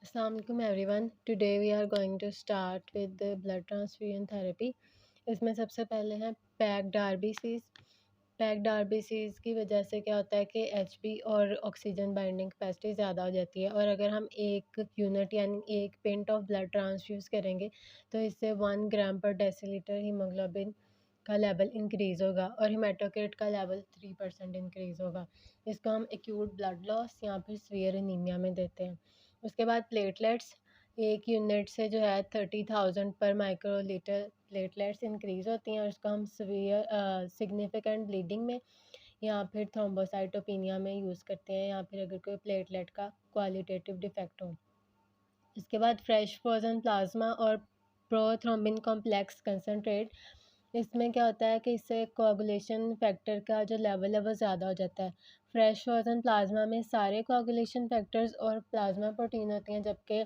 Assalamu alaikum everyone. Today we are going to start with the blood transfusion therapy. इसमें सबसे पहले है packed RBCs. Packed RBCs की वजह से क्या होता है कि एचबी और ऑक्सीजन बाइंडिंग कैपेसिटी ज़्यादा हो जाती है, और अगर हम एक यूनिट यानी एक पिंट ऑफ ब्लड ट्रांसफ्यूज़ करेंगे तो इससे 1 ग्राम पर डेसीलीटर हीमोग्लोबिन का लेवल इंक्रीज़ होगा और हिमेटोक्रिट का लेवल 3% इंक्रीज़ होगा। इसको हम एक्यूट ब्लड लॉस या फिर सीवियर एनीमिया में देते हैं। उसके बाद प्लेटलेट्स, एक यूनिट से जो है 30,000 पर माइक्रोलीटर प्लेटलेट्स इंक्रीज़ होती हैं और इसको हम सिग्निफिकेंट ब्लीडिंग में या फिर थ्रोम्बोसाइटोपिनिया में यूज़ करते हैं, या फिर अगर कोई प्लेटलेट का क्वालिटेटिव डिफेक्ट हो। इसके बाद फ्रेश फ्रोजन प्लाज्मा और प्रोथ्रोम्बिन कॉम्प्लेक्स कंसनट्रेट। इसमें क्या होता है कि इससे कोआगुलेशन फैक्टर का जो लेवल है वो ज़्यादा हो जाता है। फ्रेश फ्रोजन प्लाज्मा में सारे कोआगुलेशन फैक्टर्स और प्लाज्मा प्रोटीन होते हैं, जबकि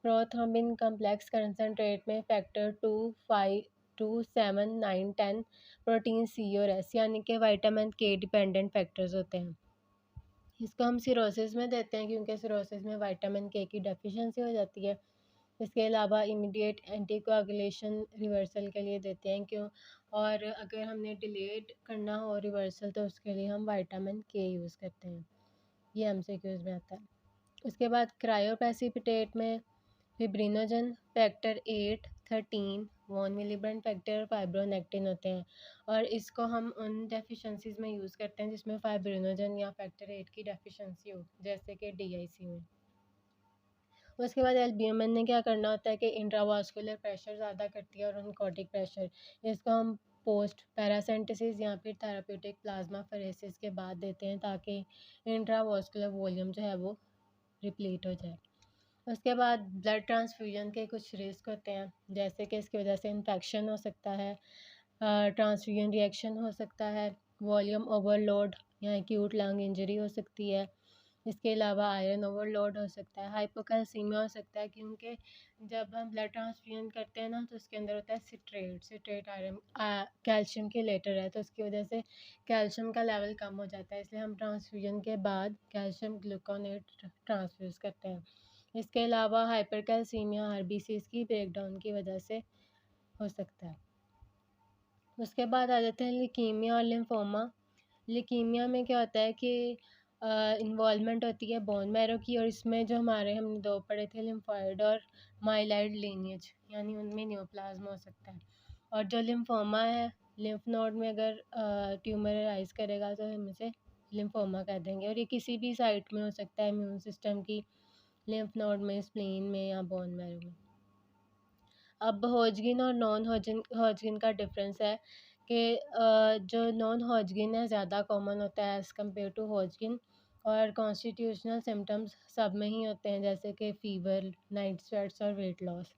प्रोथ्रोम्बिन कॉम्प्लेक्स कंसनट्रेट में फैक्टर 2, 5, 2, 7, 9, 10 प्रोटीन सी और एस यानी कि विटामिन के डिपेंडेंट फैक्टर्स होते हैं। इसको हम सिरोसिस में देते हैं क्योंकि सिरोसिस में विटामिन के की डेफिशिएंसी हो जाती है। इसके अलावा इमीडिएट एंटीकोआगुलेशन रिवर्सल के लिए देते हैं क्यों, और अगर हमने डिलेड करना हो रिवर्सल तो उसके लिए हम विटामिन के यूज़ करते हैं। ये एमसीक्यूज़ में आता है। उसके बाद क्रायोप्रेसिपिटेट में fibrinogen, factor 8, 13, von Willebrand factor, fibronectin होते हैं, और इसको हम उन डेफिशिएंसीज़ में यूज़ करते हैं जिसमें फाइब्रिनोजन या फैक्टर 8 की डेफिशिएंसी हो, जैसे कि डीआईसी में। उसके बाद एल्ब्यूमिन ने क्या करना होता है कि इंट्रावास्कुलर प्रेशर ज़्यादा करती है और ऑनकोटिक प्रेशर। इसको हम पोस्ट पैरासेंटेसिस या फिर थेराप्यूटिक प्लाज्मा फेरेसिस के बाद देते हैं ताकि इंट्रावास्कुलर वॉल्यूम जो है वो रिप्लीट हो जाए। उसके बाद ब्लड ट्रांसफ्यूजन के कुछ रिस्क होते हैं, जैसे कि इसकी वजह से इन्फेक्शन हो सकता है, ट्रांसफ्यूजन रिएक्शन हो सकता है, वॉल्यूम ओवरलोड या एक्यूट लंग इंजरी हो सकती है। इसके अलावा आयरन ओवरलोड हो सकता है, हाइपोकैल्सीमिया हो सकता है, क्योंकि जब हम ब्लड ट्रांसफ्यूजन करते हैं ना तो उसके अंदर होता है सिट्रेट आयरन कैल्शियम की लेटर है, तो उसकी वजह से कैल्शियम का लेवल कम हो जाता है, इसलिए हम ट्रांसफ्यूजन के बाद कैल्शियम ग्लूकोनेट ट्रांसफ्यूज़ करते हैं। इसके अलावा हाइपरकैल्सीमिया आरबीसीज़ की ब्रेकडाउन की वजह से हो सकता है। उसके बाद आ जाते हैं ल्यूकीमिया और लिम्फोमा। ल्यूकीमिया में क्या होता है कि इन्वॉल्वमेंट होती है बोन मैरो की, और इसमें जो हमने दो पढ़े थे, लिम्फॉइड और माइलाइड लीनिएज, यानी उनमें न्यूप्लाज्म हो सकता है। और जो लिम्फोमा है, लिम्फ नोड में अगर ट्यूमर राइज करेगा तो हम इसे लिम्फोमा कह देंगे, और ये किसी भी साइट में हो सकता है, इम्यून सिस्टम की लिम्फ नोड में, स्प्लीन में या बोन मैरो में। अब हॉजकिन और नॉन हॉजकिन का डिफरेंस है कि जो नॉन हॉजकिन है ज़्यादा कॉमन होता है एज़ कम्पेयर टू हॉजकिन, और कॉन्स्टिट्यूशनल सिम्टम्स सब में ही होते हैं, जैसे कि फ़ीवर, नाइट स्वेट्स और वेट लॉस।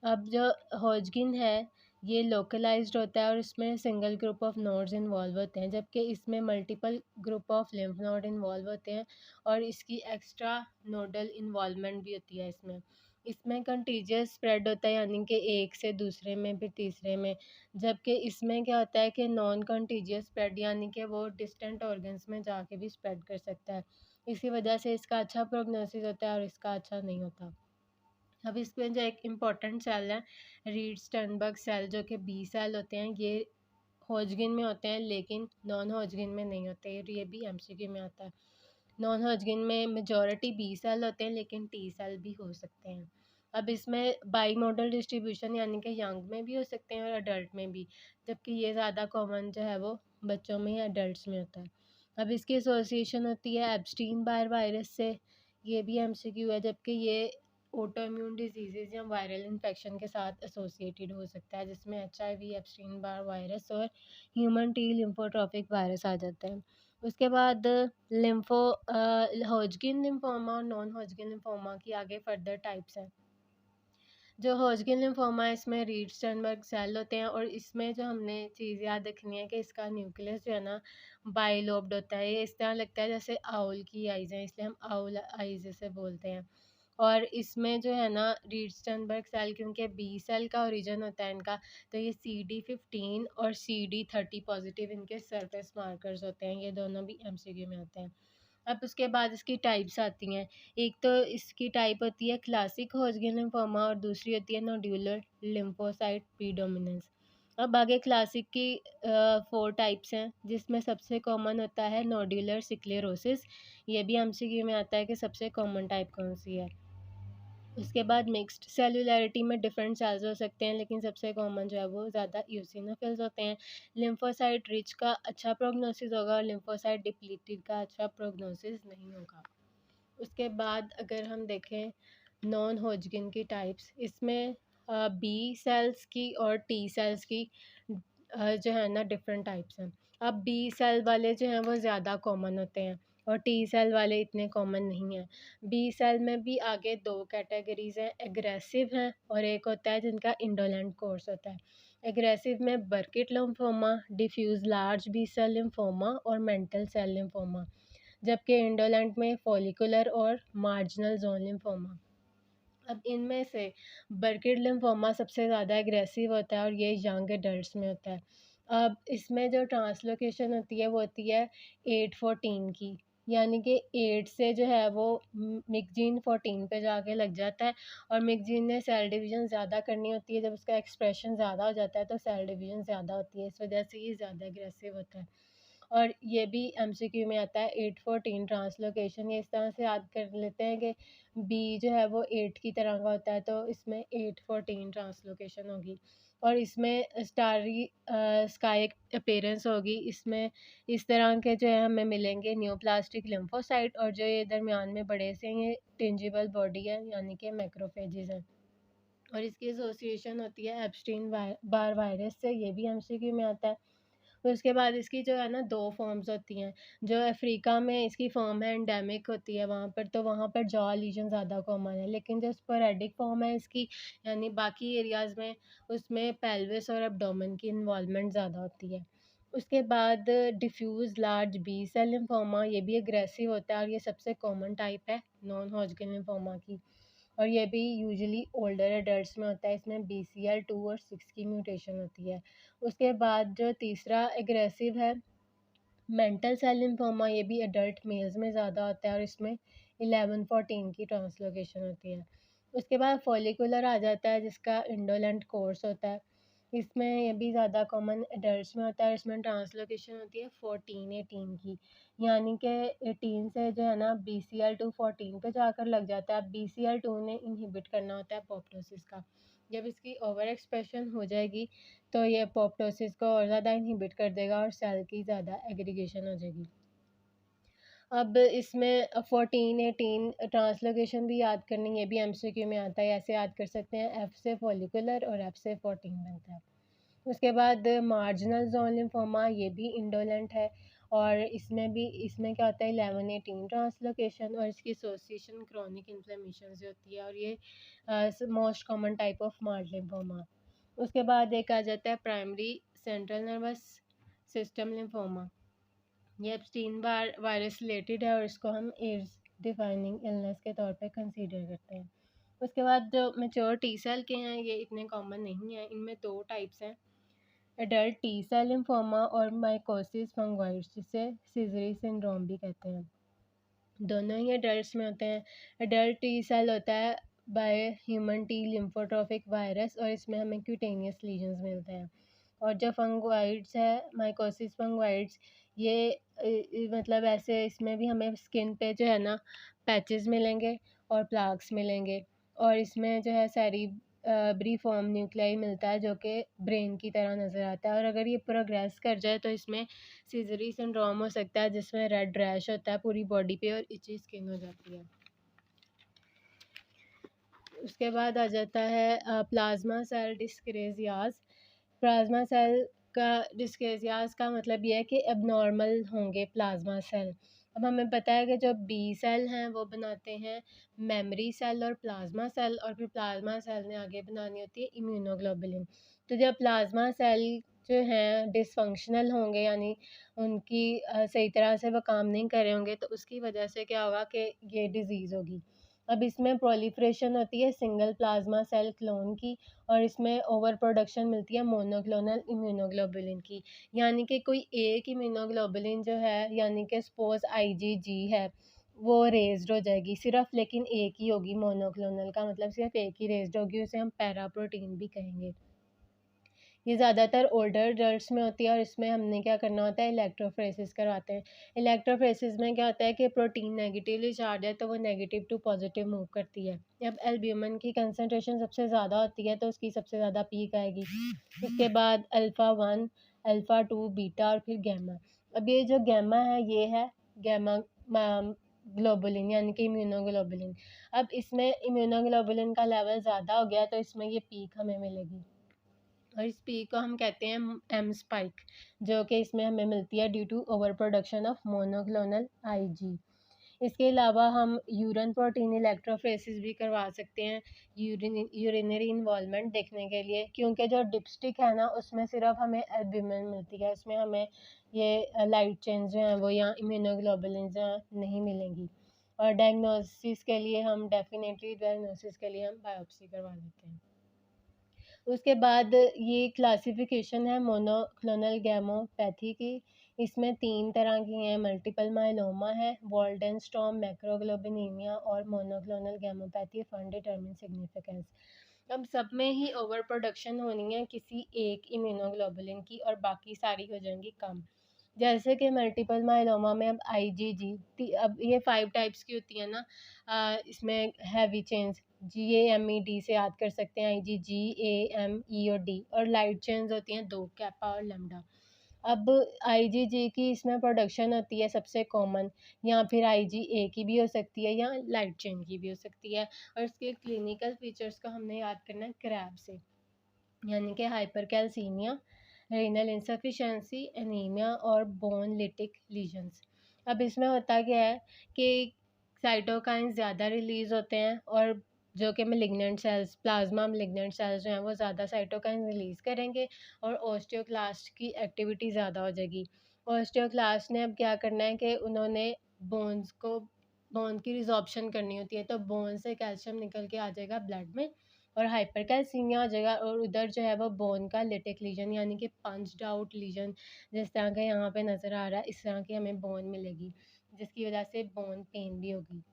अब जो हॉजकिन है ये लोकलाइज्ड होता है और इसमें single group of nodes involve होते हैं, जबकि इसमें multiple group of lymph node involve होते हैं, और इसकी एक्स्ट्रा नोडल इन्वॉल्वमेंट भी होती है इसमें। इसमें कंटीजियस स्प्रेड होता है, यानी कि एक से दूसरे में फिर तीसरे में, जबकि इसमें क्या होता है कि नॉन कंटीजियस स्प्रेड, यानी कि वो डिस्टेंट ऑर्गन्स में जाके भी स्प्रेड कर सकता है। इसी वजह से इसका अच्छा प्रोग्नोसिस होता है और इसका अच्छा नहीं होता। अब इसमें जो एक इम्पॉर्टेंट सेल है रीड स्टर्नबर्ग सेल, जो कि बी सेल होते हैं, ये हॉजकिन में होते हैं लेकिन नॉन हॉजकिन में नहीं होते, ये भी एमसीक्यू में आता है। नॉन हॉजकिन में मेजॉरिटी बी सेल होते हैं लेकिन टी सेल भी हो सकते हैं। अब इसमें बाई मॉडल डिस्ट्रीब्यूशन, यानी कि यंग में भी हो सकते हैं और अडल्ट में भी, जबकि ये ज़्यादा कॉमन जो है वो बच्चों में या अडल्ट में होता है। अब इसकी एसोसिएशन होती है एब्स्टीन बार वायरस से, ये भी एमसीक्यू है, जबकि ये ऑटोइम्यून डिजीज़ या वायरल इन्फेक्शन के साथ एसोसिएटेड हो सकता है, जिसमें एचआईवी, एब्स्टीन बार वायरस और ह्यूमन टी लिम्फोट्रॉपिक वायरस आ जाते हैं। उसके बाद लिम्फो हॉजकिन लिम्फोमा और नॉन हॉजकिन लिम्फोमा की आगे फर्दर टाइप्स हैं। जो हॉजकिन लिम्फोमा है इसमें रीड स्टर्नबर्ग सेल होते हैं, और इसमें जो हमने चीज़ याद रखनी है कि इसका न्यूक्लियस जो है ना बाइलोब्ड होता है, ये इस तरह लगता है जैसे आउल की आइज़ हैं, इसलिए हम आउल आइज़ इसे बोलते हैं। और इसमें जो है ना रीड स्टर्नबर्ग सेल, क्योंकि बी सेल का ओरिजिन होता है इनका, तो ये CD15 और CD30 पॉजिटिव इनके सरफेस मार्कर्स होते हैं, ये दोनों भी एमसीक्यू में आते हैं। अब उसके बाद इसकी टाइप्स आती हैं। एक तो इसकी टाइप होती है क्लासिक हॉजकिन लिम्फोमा और दूसरी होती है नोड्यूलर लिम्फोसाइट प्रीडोमिनेंस। अब आगे क्लासिक की 4 टाइप्स हैं, जिसमें सबसे कॉमन होता है नोड्यूलर स्क्लेरोसिस। ये भी एमसीक्यू में आता है कि सबसे कॉमन टाइप कौन सी है। उसके बाद मिक्स्ड सेलुलैरिटी में डिफरेंट सेल्स हो सकते हैं, लेकिन सबसे कॉमन जो है वो ज़्यादा यूसिनोफिल्स होते हैं। लिम्फोसाइट रिच का अच्छा प्रोग्नोसिस होगा और लिम्फोसाइट डिप्लीटेड का अच्छा प्रोग्नोसिस नहीं होगा। उसके बाद अगर हम देखें नॉन हॉजकिन की टाइप्स, इसमें बी सेल्स की और टी सेल्स की जो है ना डिफरेंट टाइप्स हैं। अब बी सेल वाले जो हैं वो ज़्यादा कॉमन होते हैं और टी सेल वाले इतने कॉमन नहीं हैं। बी सेल में भी आगे 2 कैटेगरीज़ हैं, एग्रेसिव हैं और एक होता है जिनका इंडोलेंट कोर्स होता है। एग्रेसिव में Burkitt lymphoma, diffuse large B cell lymphoma और मेंटल सेल लिम्फोमा, जबकि इंडोलेंट में फॉलिकुलर और मार्जिनल ज़ोन लिम्फोमा। अब इनमें से बर्किट लिम्फोमा सबसे ज़्यादा एग्रेसिव होता है और ये यंग एडल्ट्स में होता है। अब इसमें जो ट्रांसलोकेशन होती है वो होती है 8-14 की, यानी कि 8 से जो है वो मिक्जीन 14 पे जाके लग जाता है और मिक्जीन ने सेल डिवीज़न ज़्यादा करनी होती है। जब उसका एक्सप्रेशन ज़्यादा हो जाता है तो सेल डिवीज़न ज़्यादा होती है, इस वजह से ये ज़्यादा एग्रेसिव होता है। और ये भी एमसीक्यू में आता है 8-14 ट्रांसलोकेशन। ये इस तरह से याद कर लेते हैं कि बी जो है वो 8 की तरह का होता है, तो इसमें 8-14 ट्रांसलोकेशन होगी और इसमें स्टारी स्काई अपीयरेंस होगी। इसमें इस तरह के जो है हमें मिलेंगे नियोप्लास्टिक लिम्फोसाइट और जो ये दरमियान में बड़े से ये टेंजिबल बॉडी है, यानी कि मैक्रोफेजेस हैं। और इसकी एसोसिएशन होती है एप्स्टीन बार वायरस से, ये भी एमसीक्यू में आता है। फिर उसके बाद इसकी जो है ना 2 फ़ॉर्म्स होती हैं। जो अफ्रीका में इसकी फ़ॉर्म है एंडेमिक होती है वहाँ पर, तो वहाँ पर जॉ लीजन ज़्यादा कॉमन है। लेकिन जो स्पोरेडिक फ़ॉर्म है इसकी, यानी बाकी एरियाज़ में, उसमें पेल्विस और एब्डोमेन की इन्वॉल्वमेंट ज़्यादा होती है। उसके बाद diffuse large B cell lymphoma, ये भी एग्रेसिव होता है और ये सबसे कॉमन टाइप है नॉन हॉजकिन लिम्फोमा की। और ये भी यूजुअली ओल्डर एडल्ट्स में होता है। इसमें BCL2 और 6 की म्यूटेशन होती है। उसके बाद जो तीसरा एग्रेसिव है मेंटल सेल लिम्फोमा, ये भी एडल्ट मेल्स में ज़्यादा होता है और इसमें 11-14 की ट्रांसलोकेशन होती है। उसके बाद फॉलिकुलर आ जाता है जिसका इंडोलेंट कोर्स होता है। इसमें ये भी ज़्यादा कॉमन एडल्ट्स में होता है। इसमें ट्रांसलोकेशन होती है 14-18 की, यानी कि 18 से जो है ना BCL2 14 पे जाकर लग जाता है। अब BCL2 ने इनहिबिट करना होता है अपोप्टोसिस का। जब इसकी ओवर एक्सप्रेशन हो जाएगी तो ये अपोप्टोसिस को और ज़्यादा इनहिबिट कर देगा और सेल की ज़्यादा एग्रीगेशन हो जाएगी। अब इसमें 14-18 ट्रांसलोकेशन भी याद करनी, ये भी एमसीक्यू में आता है। ऐसे याद कर सकते हैं, एफ से फॉलिकुलर और एफ से 14 बनता है। उसके बाद मार्जिनल ज़ोन लिम्फोमा, ये भी इंडोलेंट है और इसमें क्या होता है 11-18 ट्रांसलोकेशन और इसकी एसोसिएशन क्रॉनिक इन्फ्लेमेशन से होती है और ये मोस्ट कॉमन टाइप ऑफ मार्ड लिम्फोमा। उसके बाद एक आ जाता है primary central nervous system lymphoma. ये एप्स्टीन वायरस रिलेटेड है और इसको हम एड्स डिफाइनिंग इलनेस के तौर पे कंसीडर करते हैं। उसके बाद जो मैच्योर टी सेल के हैं ये इतने कॉमन नहीं हैं। इनमें 2 टाइप्स हैं, एडल्ट टी सेल लिम्फोमा और माइकोसिस फंगोइड्स, जिसे सीज़री सिंड्रोम भी कहते हैं। दोनों ही एडल्ट्स में होते हैं। एडल्ट टी सेल होता है by human T lymphotropic virus और इसमें हमें क्यूटेनियस लीजन्स मिलते हैं। और जो फंगोइड्स है माइकोसिस फंगोइड्स, ये मतलब ऐसे इसमें भी हमें स्किन पे जो है ना पैचेस मिलेंगे और प्लाक्स मिलेंगे और इसमें जो है ब्रीफॉर्म न्यूक्लियाई मिलता है जो कि ब्रेन की तरह नज़र आता है। और अगर ये प्रोग्रेस कर जाए तो इसमें सीज़री सिंड्रोम हो सकता है जिसमें रेड रैश होता है पूरी बॉडी पे और इची स्किन हो जाती है। उसके बाद आ जाता है प्लाज्मा सेल डिस्क्रेजियाज। प्लाज्मा सेल का डिस्क्रेजियाज का मतलब ये है कि एबनॉर्मल होंगे प्लाज्मा सेल। अब हमें पता है कि जो बी सेल हैं वो बनाते हैं मेमोरी सेल और प्लाज्मा सेल, और फिर प्लाज्मा सेल ने आगे बनानी होती है इम्यूनोग्लोबुलिन। तो जब प्लाज्मा सेल जो हैं डिसफंक्शनल होंगे, यानी उनकी सही तरह से वो काम नहीं कर रहे होंगे, तो उसकी वजह से क्या होगा कि ये डिज़ीज़ होगी। अब इसमें प्रोलिफरेशन होती है सिंगल प्लाज्मा सेल क्लोन की, और इसमें ओवर प्रोडक्शन मिलती है मोनोक्लोनल इम्यूनोग्लोबुलिन की। यानी कि कोई एक इम्यूनोग्लोबुलिन जो है, यानी कि सपोज IgG है, वो रेज्ड हो जाएगी सिर्फ, लेकिन एक ही होगी। मोनोक्लोनल का मतलब सिर्फ एक ही रेज्ड होगी, उसे हम पैरा प्रोटीन भी कहेंगे। ये ज़्यादातर ओल्डर अडल्ट्स में होती है, और इसमें हमने क्या करना होता है, इलेक्ट्रोफोरेसिस करवाते हैं। इलेक्ट्रोफोरेसिस में क्या होता है कि प्रोटीन नेगेटिवली चार्ज है, तो वो नेगेटिव टू पॉजिटिव मूव करती है। अब एल्ब्यूमिन की कंसनट्रेशन सबसे ज़्यादा होती है, तो उसकी सबसे ज़्यादा पीक आएगी। उसके बाद अल्फ़ा 1, अल्फ़ा 2, बीटा और फिर गैमा। अब ये जो गैमा है, ये है गैमा ग्लोबुलिन, यानी कि इम्यूनोग्लोबुलिन। अब इसमें इम्यूनोग्लोबुलिन का लेवल ज़्यादा हो गया, तो इसमें ये पीक हमें मिलेगी, और इस पी को हम कहते हैं एम स्पाइक, जो कि इसमें हमें मिलती है due to over production of monoclonal IG। इसके अलावा हम यूरिन प्रोटीन इलेक्ट्रोफोरेसिस भी करवा सकते हैं, यूरिनरी इन्वॉल्वमेंट देखने के लिए, क्योंकि जो डिपस्टिक है ना, उसमें सिर्फ हमें एल्ब्यूमिन मिलती है, उसमें हमें ये लाइट चेंज जो हैं वो, या इम्यूनोग्लोबुलिन जो हैं, नहीं मिलेंगी। और डायग्नोसिस के लिए हम बायोप्सी करवा लेते हैं। उसके बाद ये क्लासिफिकेशन है मोनोक्लोनल गैमोपैथी की। इसमें 3 तरह की हैं, मल्टीपल मायलोमा है, वॉल्डेनस्टॉर्म मैक्रोग्लोबिनीमिया और मोनोक्लोनल गैमोपैथी ऑफ अनडिटरमिन्ड सिग्निफिकेंस। अब सब में ही ओवर प्रोडक्शन होनी है किसी एक इम्यूनोग्लोबुलिन की, और बाकी सारी हो जाएंगी कम। जैसे कि मल्टीपल मायलोमा में अब IgG, अब ये 5 टाइप्स की होती है ना, इसमें हैवी चेन्स GAMED से याद कर सकते हैं, IgG, AME और D, और लाइट चेन्स होती हैं 2, कैपा और लैम्डा। अब IgG की इसमें प्रोडक्शन होती है सबसे कॉमन, या फिर IgA की भी हो सकती है, या लाइट चेन की भी हो सकती है। और इसके क्लिनिकल फीचर्स को हमने याद करना है क्रैब से, यानी कि हाइपरकैल्सीमिया, रीनल इंसफिशिएंसी, एनीमिया और बोन लिटिक लीजन्स। अब इसमें होता क्या है कि साइटोकाइंस ज़्यादा रिलीज़ होते हैं, और जो कि malignant cells, plasma malignant cells जो हैं, वो ज़्यादा साइटोकाइन रिलीज़ करेंगे, और ओस्टियोक्लास्ट की एक्टिविटी ज़्यादा हो जाएगी। ओस्टियोक्लास्ट ने अब क्या करना है कि उन्होंने बोन की रिजॉर्प्शन करनी होती है, तो बोन से कैल्शियम निकल के आ जाएगा ब्लड में, और हाइपरकैल्सीमिया हो जाएगा, और उधर जो है वो बोन का लिटिक लीजन, यानी कि पंच्ड आउट लीजन, जिस तरह का यहाँ पे नज़र आ रहा है, इस तरह की हमें बोन मिलेगी, जिसकी वजह से बोन पेन भी होगी।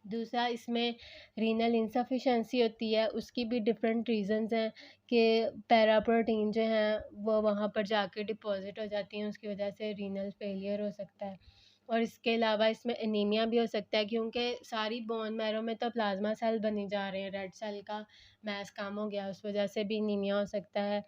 दूसरा, इसमें रीनल इंसफिशिएंसी होती है, उसकी भी डिफरेंट रीजंस हैं कि पैरा प्रोटीन जो हैं वो वहाँ पर जाके डिपॉजिट हो जाती हैं, उसकी वजह से रीनल फेलियर हो सकता है। और इसके अलावा इसमें एनीमिया भी हो सकता है, क्योंकि सारी बोन मैरो में तो प्लाज्मा सेल बनी जा रहे हैं, रेड सेल का मैस कम हो गया, उस वजह से भी एनीमिया हो सकता है,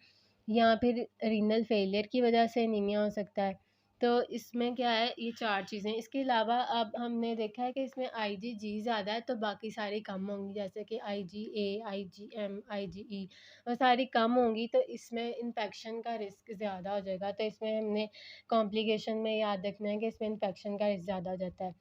या फिर रीनल फेलियर की वजह से एनीमिया हो सकता है। तो इसमें क्या है, ये 4 चीज़ें। इसके अलावा अब हमने देखा है कि इसमें IgG ज़्यादा है, तो बाकी सारी कम होंगी, जैसे कि IgA, IgM, IgE, वो सारी कम होंगी, तो इसमें इन्फेक्शन का रिस्क ज़्यादा हो जाएगा। तो इसमें हमने कॉम्प्लिकेशन में याद रखना है कि इसमें इन्फेक्शन का रिस्क ज़्यादा हो जाता है।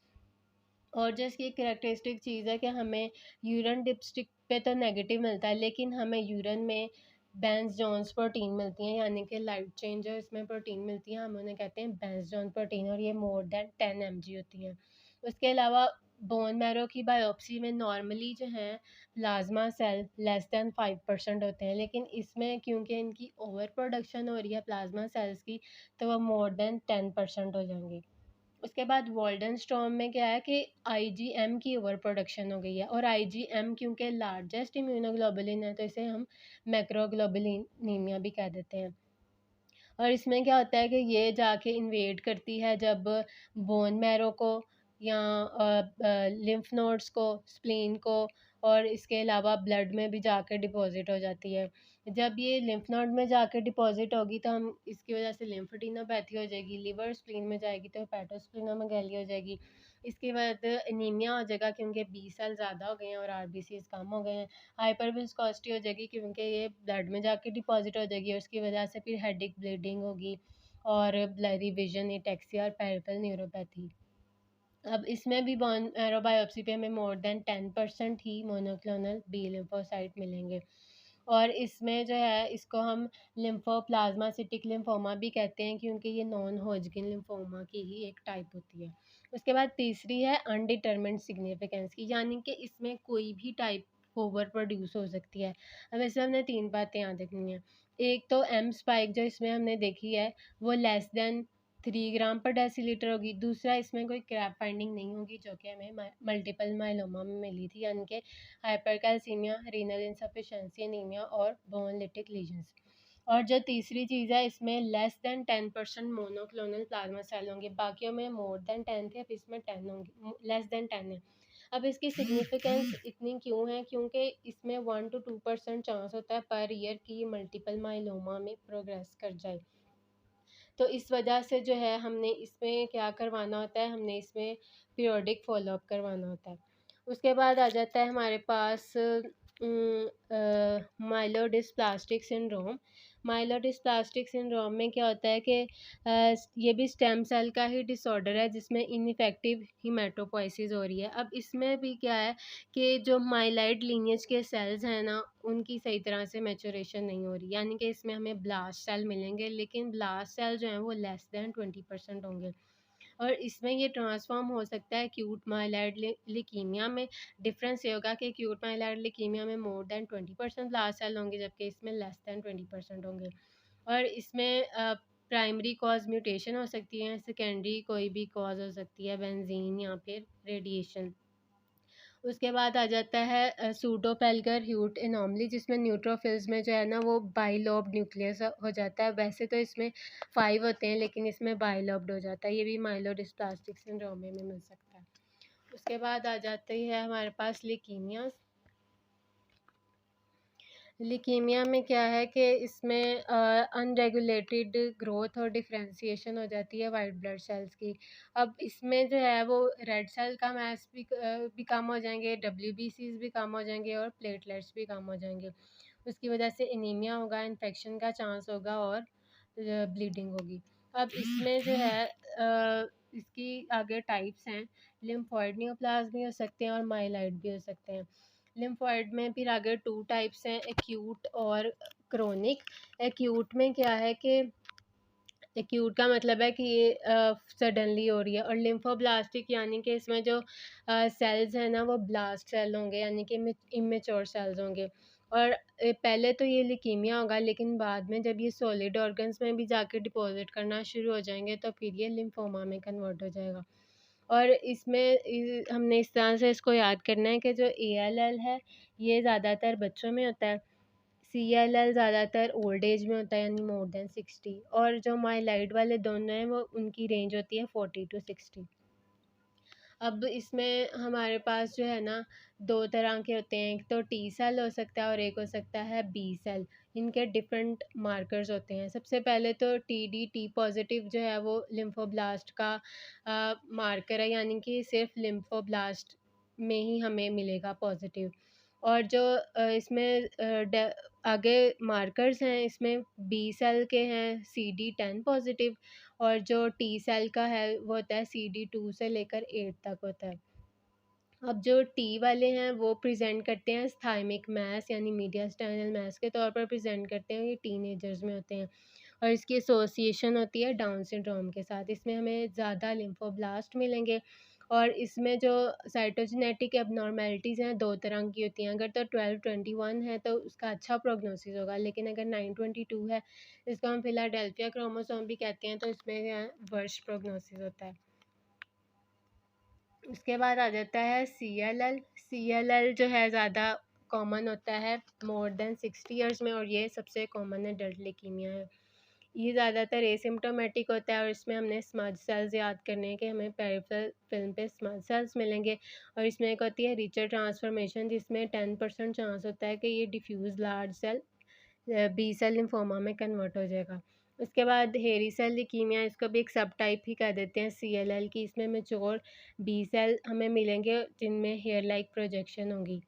और जो इसकी करैक्टरिस्टिक चीज़ है कि हमें यूरिन डिपस्टिक पे तो नेगेटिव मिलता है, लेकिन हमें यूरिन में बेंज जोन्स प्रोटीन मिलती हैं, यानी कि लाइट चेन जो इसमें प्रोटीन मिलती है, हम उन्हें कहते हैं बेंज जोन प्रोटीन, और ये मोर देन 10 mg होती हैं। उसके अलावा बोन मैरो की बायोप्सी में नॉर्मली जो है प्लाज्मा सेल लेस देन 5% होते हैं, लेकिन इसमें क्योंकि इनकी ओवर प्रोडक्शन हो रही है प्लाज्मा सेल्स की, तो वह मोर देन 10% हो जाएंगे। उसके बाद वॉल्डनस्टॉर्म में क्या है कि IgM की ओवर प्रोडक्शन हो गई है, और IgM क्योंकि लार्जेस्ट इम्यूनोग्लोबुलिन है, तो इसे हम मैक्रोग्लोबुलिनीमिया भी कह देते हैं। और इसमें क्या होता है कि ये जाके इन्वेड करती है जब बोन मैरो को, या लिम्फ नोड्स को, स्प्लीन को, और इसके अलावा ब्लड में भी जाकर डिपॉजिट हो जाती है। जब ये लिम्फ नोड में जाकर डिपॉजिट होगी, तो हम इसकी वजह से लिम्फेडिनोपैथी हो जाएगी, लिवर स्प्लीन में जाएगी तो हेपेटोस्प्लीनोमेगाली हो जाएगी। इसके बाद एनीमिया हो जाएगा, क्योंकि बी सेल ज़्यादा हो गए हैं और RBCs कम हो गए हैं। हाइपर विस्कोसिटी हो जाएगी, क्योंकि ये ब्लड में जाके डिपॉजिट हो जाएगी, और उसकी वजह से फिर हेडेक, ब्लीडिंग होगी, और ब्लरी विजन, एटेक्सिया और पेरिफेरल न्यूरोपैथी। अब इसमें भी बोन मैरो बायोप्सी पे हमें मोर देन 10% ही मोनोक्लोनल बी लिम्फोसाइट मिलेंगे। और इसमें जो है, इसको हम लिम्फोप्लाज्मासिटिक लिम्फोमा भी कहते हैं, क्योंकि ये नॉन होजकिन लिम्फोमा की ही एक टाइप होती है। उसके बाद तीसरी है अनडिटरमिन्ड सिग्निफिकेंस की, यानी कि इसमें कोई भी टाइप ओवर प्रोड्यूस हो सकती है। अब इसमें हमने 3 बातें याद रखनी है। एक तो एम स्पाइक जो इसमें हमने देखी है वो लेस देन 3 ग्राम पर डेसीलीटर होगी। दूसरा, इसमें कोई क्रैप फाइंडिंग नहीं होगी जो कि हमें मल्टीपल माइलोमा में मिली थी, यानी कि हाइपरकैल्सीमिया, रीनल इनसफिशिएंसी एनीमिया और बोन लिटिक लीजन्स। और जो तीसरी चीज़ है, इसमें less than 10% monoclonal plasma cell होंगे, बाकियों में मोर देन 10 थे, अब इसमें 10 होंगे, लेस देन 10 है। अब इसकी सिग्निफिकेंस इतनी क्यों है? क्योंकि इसमें 1 to 2% चांस होता है पर ईयर की मल्टीपल माइलोमा में प्रोग्रेस कर जाए। तो इस वजह से जो है हमने इसमें क्या करवाना होता है, हमने इसमें पीरियोडिक फॉलोअप करवाना होता है। उसके बाद आ जाता है हमारे पास माइलोडिस्प्लास्टिक सिंड्रोम। माइलोडिस्प्लास्टिक सिंड्रोम में क्या होता है कि ये भी स्टेम सेल का ही डिसऑर्डर है जिसमें इनइफेक्टिव हीमेटोपोइसिस हो रही है। अब इसमें भी क्या है कि जो माइलाइड लीनियज के सेल्स हैं ना, उनकी सही तरह से मैचुरेशन नहीं हो रही, यानी कि इसमें हमें ब्लास्ट सेल मिलेंगे, लेकिन ब्लास्ट सेल जो हैं वो लेस देन 20% होंगे। और इसमें ये ट्रांसफॉर्म हो सकता है एक्यूट माइलाइड लिकीमिया में। डिफरेंस ये होगा कि एक्यूट माइलाइड लिकीमिया में मोर देन 20% ब्लास्ट सेल होंगे, जबकि इसमें लेस देन 20% होंगे। और इसमें प्राइमरी कॉज म्यूटेशन हो सकती है, सेकेंडरी कोई भी कॉज हो सकती है, बेंजीन या फिर रेडिएशन। उसके बाद आ जाता है सूडोपेल्गर ह्यूट एनॉमली, जिसमें न्यूट्रोफिल्स में जो है ना वो बाइलोब्ड न्यूक्लियस हो जाता है। वैसे तो इसमें 5 होते हैं लेकिन इसमें बाइलोब्ड हो जाता है। ये भी माइलोडिस्प्लास्टिक सिंड्रोम में मिल सकता है। उसके बाद आ जाती है हमारे पास लीकीमियाज। लीकीमिया में क्या है कि इसमें अनरेगुलेटेड ग्रोथ और डिफ्रेंशिएशन हो जाती है वाइट ब्लड सेल्स की। अब इसमें जो है वो रेड सेल का मैस भी कम हो जाएंगे, WBCs भी कम हो जाएंगे और प्लेटलेट्स भी कम हो जाएंगे। उसकी वजह से एनीमिया होगा, इन्फेक्शन का चांस होगा और ब्लीडिंग होगी। अब इसमें जो है इसकी आगे टाइप्स हैं, लिम्फोइड न्यूप्लाज्म भी हो सकते हैं और माइलाइड भी हो सकते हैं। लिम्फोइड में फिर आगे 2 टाइप्स हैं, एक्यूट और क्रोनिक। एक्यूट में क्या है कि एक्यूट का मतलब है कि ये सडनली हो रही है, और लिम्फोब्लास्टिक यानी कि इसमें जो सेल्स हैं ना वो ब्लास्ट सेल होंगे, यानी कि इमेच्योर सेल्स होंगे। और पहले तो ये लीकीमिया होगा, लेकिन बाद में जब ये सॉलिड ऑर्गन्स में भी जाके डिपॉजिट करना शुरू हो जाएंगे तो फिर ये लिम्फोमा में कन्वर्ट हो जाएगा। और इसमें हमने इस तरह से इसको याद करना है कि जो ALL है ये ज़्यादातर बच्चों में होता है, CLL ज़्यादातर ओल्ड एज में होता है यानी मोर देन 60, और जो माइलाइड वाले दोनों हैं वो उनकी रेंज होती है 40 to 60। अब इसमें हमारे पास जो है ना 2 तरह के होते हैं, एक तो T सेल हो सकता है और एक हो सकता है B सेल। इनके डिफरेंट मार्कर्स होते हैं। सबसे पहले तो TD पॉजिटिव जो है वो लिम्फोब्लास्ट का मार्कर है, यानी कि सिर्फ लिम्फोब्लास्ट में ही हमें मिलेगा पॉजिटिव। और जो इसमें आगे मार्कर्स हैं, इसमें B सेल के हैं CD10 पॉजिटिव, और जो टी सेल का है वो होता है CD2 से लेकर 8 तक होता है। अब जो टी वाले हैं वो प्रेजेंट करते हैं स्थाइमिक मैस यानी मीडियास्टाइनल मैस के तौर पर प्रेजेंट करते हैं, ये टीनेजर्स में होते हैं। और इसकी एसोसिएशन होती है डाउन सिंड्रोम के साथ। इसमें हमें ज़्यादा लिम्फोब्लास्ट मिलेंगे, और इसमें जो साइटोजेनेटिक एबनॉर्मेलिटीज़ हैं 2 तरह की होती हैं। अगर तो 1221 है तो उसका अच्छा प्रोग्नोसिस होगा, लेकिन अगर 922 है, इसको हम फिलाडेल्फिया क्रोमोसोम भी कहते हैं, तो इसमें वर्स्ट प्रोग्नोसिस होता है। उसके बाद आ जाता है CLL। CLL जो है ज़्यादा कॉमन होता है मोर देन 60 ईयर्स में, और ये सबसे कॉमन एडल्ट लीकीमिया है। ये ज़्यादातर एसिम्प्टोमेटिक होता है, और इसमें हमने स्मज सेल्स याद करने हैं कि हमें पेरिफेरल फिल्म पे स्मज सेल्स मिलेंगे। और इसमें एक होती है रिचर ट्रांसफॉर्मेशन, जिसमें 10% चांस होता है कि ये diffuse large cell B cell lymphoma में कन्वर्ट हो जाएगा। उसके बाद हेरी सेल लीकीमिया, इसको भी एक सब टाइप ही कह देते हैं CLL की। इसमें मैच्योर B सेल हमें मिलेंगे जिनमें हेयर लाइक प्रोजेक्शन होंगी।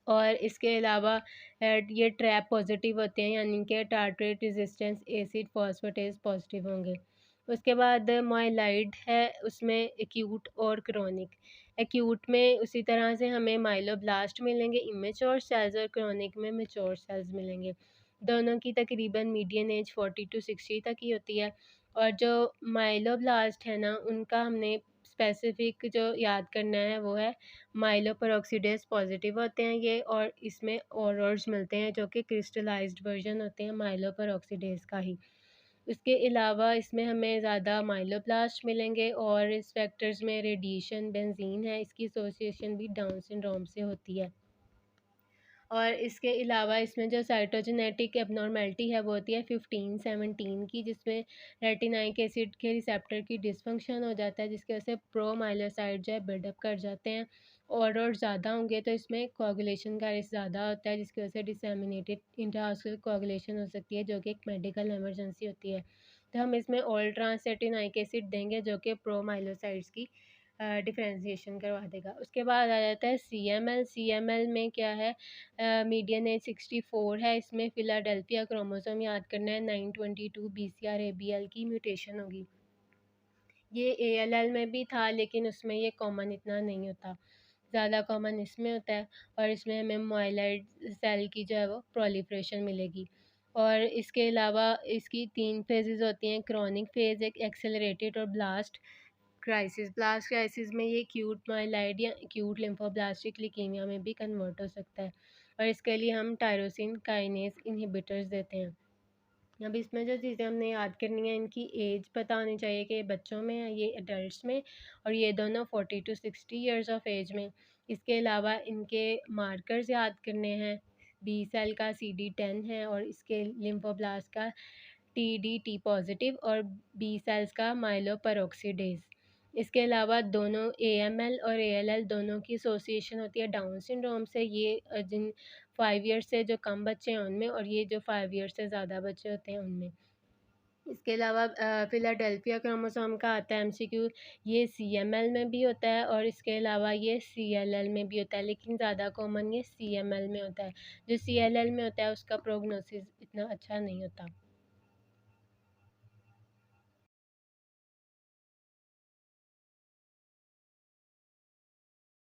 और इसके अलावा ये ट्रैप पॉजिटिव होते हैं, यानी कि tartrate resistance acid phosphatase positive होंगे। उसके बाद माइलाइड है, उसमें एक्यूट और क्रोनिक। एक्यूट में उसी तरह से हमें माइलोब्लास्ट मिलेंगे इमेच्योर सेल्स, और क्रोनिक में मैच्योर सेल्स मिलेंगे। दोनों की तकरीबन मीडियन एज 40 to 60 तक ही होती है। और जो माइलोब्लास्ट है ना, उनका हमने स्पेसिफिक जो याद करना है वो है माइलोपेरोक्सीडेज पॉजिटिव होते हैं ये, और इसमें ओरर्स मिलते हैं जो कि क्रिस्टलाइज्ड वर्जन होते हैं माइलोपेरोक्सीडेज का ही। इसके अलावा इसमें हमें ज़्यादा माइलोब्लास्ट मिलेंगे, और इस फैक्टर्स में रेडिएशन बेंजीन है, इसकी एसोसिएशन भी डाउन सिंड्रोम से होती है। और इसके अलावा इसमें जो साइटोजेनेटिक एबनॉर्मेलिटी है वो होती है 15-17 की, जिसमें रेटिनाइक एसिड के रिसेप्टर की डिसफंक्शन हो जाता है, जिसकी वजह से प्रोमाइलोसाइट जो है बिल्डअप कर जाते हैं, और ज़्यादा होंगे तो इसमें कोagulation का रिस्क ज़्यादा होता है, जिसकी वजह से डिसएमिनेटेड इंट्राऑस्कुलर कोagulation हो सकती है, जो कि एक मेडिकल इमरजेंसी होती है। तो हम इसमें ऑल ट्रांस रेटिनाइक एसिड देंगे जो कि प्रोमाइलोसाइट्स की डिफरेंशिएशन करवा देगा। उसके बाद आ जाता है CML। CML में क्या है, मीडियन एज 64 है, इसमें फिलाडेल्फिया क्रोमोसोम याद करना है 922 BCR ABL की म्यूटेशन होगी। ये ALL में भी था लेकिन उसमें ये कॉमन इतना नहीं होता, ज़्यादा कॉमन इसमें होता है, और इसमें हमें माइलॉइड सेल की जो है वो प्रोलिफरेशन मिलेगी। और इसके अलावा इसकी 3 फेजेज़ होती हैं, क्रॉनिक फेज़, एक एक्सेलरेटेड और ब्लास्ट क्राइसिस। ब्लास्ट क्राइसिस में ये एक्यूट माइलॉइड या एक्यूट लिम्फोब्लास्टिक लीकेमिया में भी कन्वर्ट हो सकता है, और इसके लिए हम टायरोसिन काइनेज इनहिबिटर्स देते हैं। अब इसमें जो चीज़ें हमने याद करनी है, इनकी एज पता होनी चाहिए कि ये बच्चों में है, ये एडल्ट्स में, और ये दोनों 40 to 60 ईयर्स ऑफ एज में। इसके अलावा इनके मार्कर्स याद करने हैं, बी सेल का CD10 है, और इसके लिम्फोब्लास्ट का TDT पॉजिटिव, और बी सेल्स का माइलोपेरोक्सीडेज। इसके अलावा दोनों AML और ALL दोनों की एसोसिएशन होती है डाउन सिंड्रोम से, ये जिन 5 ईयर्स से जो कम बच्चे हैं उनमें, और ये जो 5 ईयर्स से ज़्यादा बच्चे होते हैं उनमें। इसके अलावा फिलाडेल्फिया क्रोमोसोम का आता है MCQ, ये CML में भी होता है, और इसके अलावा ये CLL में भी होता है, लेकिन ज़्यादा कॉमन ये CML में होता है। जो CLL में होता है उसका प्रोग्नोसिस इतना अच्छा नहीं होता।